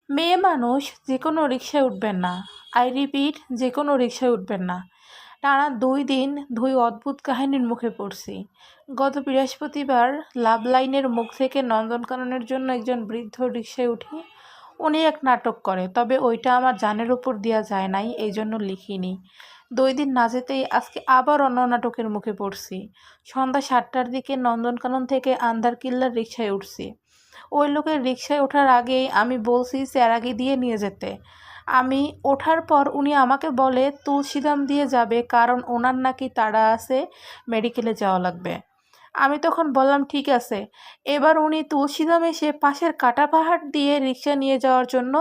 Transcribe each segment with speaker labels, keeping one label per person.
Speaker 1: মেয়ে মানুষ যে কোনো রিকশায় উঠবেন না। আই রিপিট, যে কোনো রিকশায় উঠবেন না। টানা 2 দিন 2 অদ্ভুত কাহিনীর মুখে পড়ছি। গত বৃহস্পতিবার লাভ লাইনের মুখ থেকে নন্দনকাননের জন্য একজন বৃদ্ধ রিকশায় উঠি। উনি এক নাটক করে, তবে ওইটা আমার জানের উপর দেওয়া যায় নাই, এই জন্য লিখিনি। 2 দিন না যেতেই আজকে আবার অন্য নাটকের মুখে পড়ছি। সন্ধ্যা 7টার দিকে নন্দনকানন থেকে আন্ধারকিল্লার রিকশায় উঠছি। ওই লোকের রিকশায় ওঠার আগেই আমি বলছি চেরাগি দিয়ে নিয়ে যেতে। আমি ওঠার পর উনি আমাকে বলে তুলসীদাম দিয়ে যাবে, কারণ ওনার নাকি তাড়া আছে, মেডিকেলে যাওয়া লাগবে। আমি তখন বললাম ঠিক আছে। এবার উনি তুলসীদাম এসে পাশের কাটা পাহাড় দিয়ে রিকশা নিয়ে যাওয়ার জন্য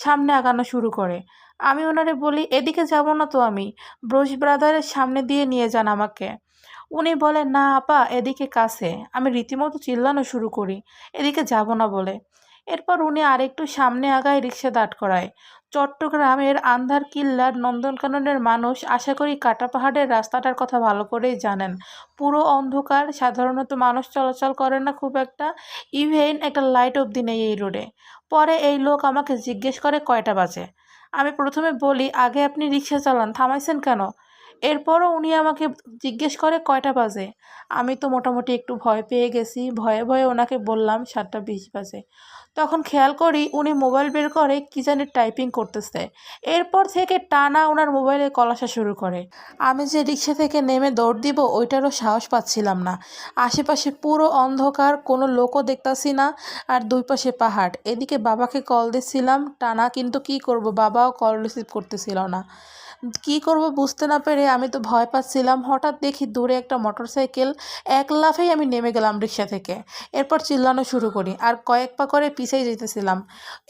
Speaker 1: সামনে আগানো শুরু করে। আমি ওনারে বলি এদিকে যাব না তো, আমি ব্রোশ ব্রাদারের সামনে দিয়ে নিয়ে যান আমাকে। উনি বলে না আপা, এদিকে কাছে। আমি রীতিমতো চিল্লানো শুরু করি এদিকে যাব না বলে। এরপর উনি আরেকটু সামনে আগায় রিকশা দাঁড় করায়। চট্টগ্রামের আন্ধারকিল্লার নন্দনকাননের মানুষ আশা করি কাটা পাহাড়ের রাস্তাটার কথা ভালো করেই জানেন। পুরো অন্ধকার, সাধারণত মানুষ চলাচল করে না খুব একটা, ইভেন একটা লাইট অবধি নেই এই রোডে। পরে এই লোক আমাকে জিজ্ঞেস করে কয়টা বাজে। আমি প্রথমে বলি আগে আপনি রিকশা চালান, থামাইছেন কেন? এরপরও উনি আমাকে জিজ্ঞেস করে কয়টা বাজে। আমি তো মোটামুটি একটু ভয় পেয়ে গেছি। ভয়ে ভয়ে ওনাকে বললাম 7:20 বাজে। তখন খেয়াল করি উনি মোবাইল বের করে কী জানি টাইপিং করতেছে। এরপর থেকে টানা ওনার মোবাইলে কলাসা শুরু করে। আমি যে রিক্সা থেকে নেমে দৌড় দিব ওইটারও সাহস পাচ্ছিলাম না। আশেপাশে পুরো অন্ধকার, কোনো লোকও দেখতাছি না, আর দুই পাশে পাহাড়। এদিকে বাবাকে কল দিচ্ছিলাম টানা, কিন্তু কি করব, বাবাও কল রিসিভ করতেছিল না। কি করব বুঝতে না পেরে আমি তো ভয় পাচ্ছিলাম। হঠাৎ দেখি দূরে একটা মোটরসাইকেল। এক লাফেই আমি নেমে গেলাম রিক্সা থেকে। এরপর চিল্লানো শুরু করি, আর কয়েক পা করে পিছিয়ে যেতেছিলাম।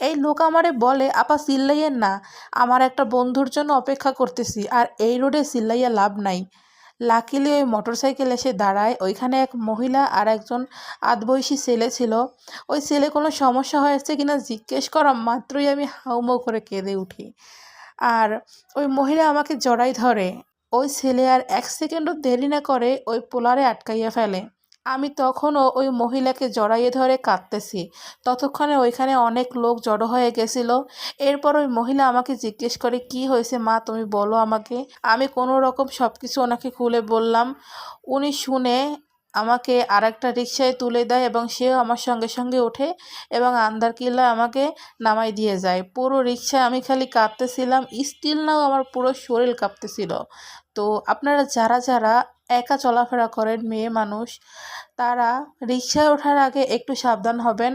Speaker 1: এই লোক আমারে বলে আপা চিল্লাইয়েন না, আমার একটা বন্ধুর জন্য অপেক্ষা করতেছি, আর এই রোডে চিল্লাইয়া লাভ নাই। লাকিলি ওই মোটরসাইকেল এসে দাঁড়ায়। ওইখানে এক মহিলা আর একজন আধবয়সী ছেলে ছিল। ওই ছেলে কোনো সমস্যা হয়েছে কিনা জিজ্ঞেস করা মাত্রই আমি হাউমাউ করে কেঁদে উঠি। আর ওই মহিলা আমাকে জড়াই ধরে। ওই ছেলে আর 1 সেকেন্ডও দেরি না করে ওই পোলারে আটকাইয়া ফেলে। আমি তখনও ওই মহিলাকে জড়াইয়ে ধরে কাঁদতেছি। ততক্ষণে ওইখানে অনেক লোক জড়ো হয়ে গেছিল। এরপর ওই মহিলা আমাকে জিজ্ঞেস করে কি হয়েছে মা, তুমি বলো আমাকে। আমি কোনো রকম সব কিছু ওনাকে খুলে বললাম। উনি শুনে আমাকে আরেকটা রিকশায় তুলে দেয় এবং সেও আমার সঙ্গে সঙ্গে ওঠে এবং আন্ধারকিল্লা আমাকে নামাই দিয়ে যায়। পুরো রিকশায় আমি খালি কাঁপতেছিলাম, স্টিল নাও আমার পুরো শরীর কাঁপতেছিল। তো আপনারা যারা যারা একা চলাফেরা করেন, মেয়ে মানুষ, তারা রিকশায় ওঠার আগে একটু সাবধান হবেন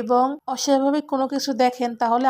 Speaker 1: এবং অস্বাভাবিক কোনো কিছু দেখেন তাহলে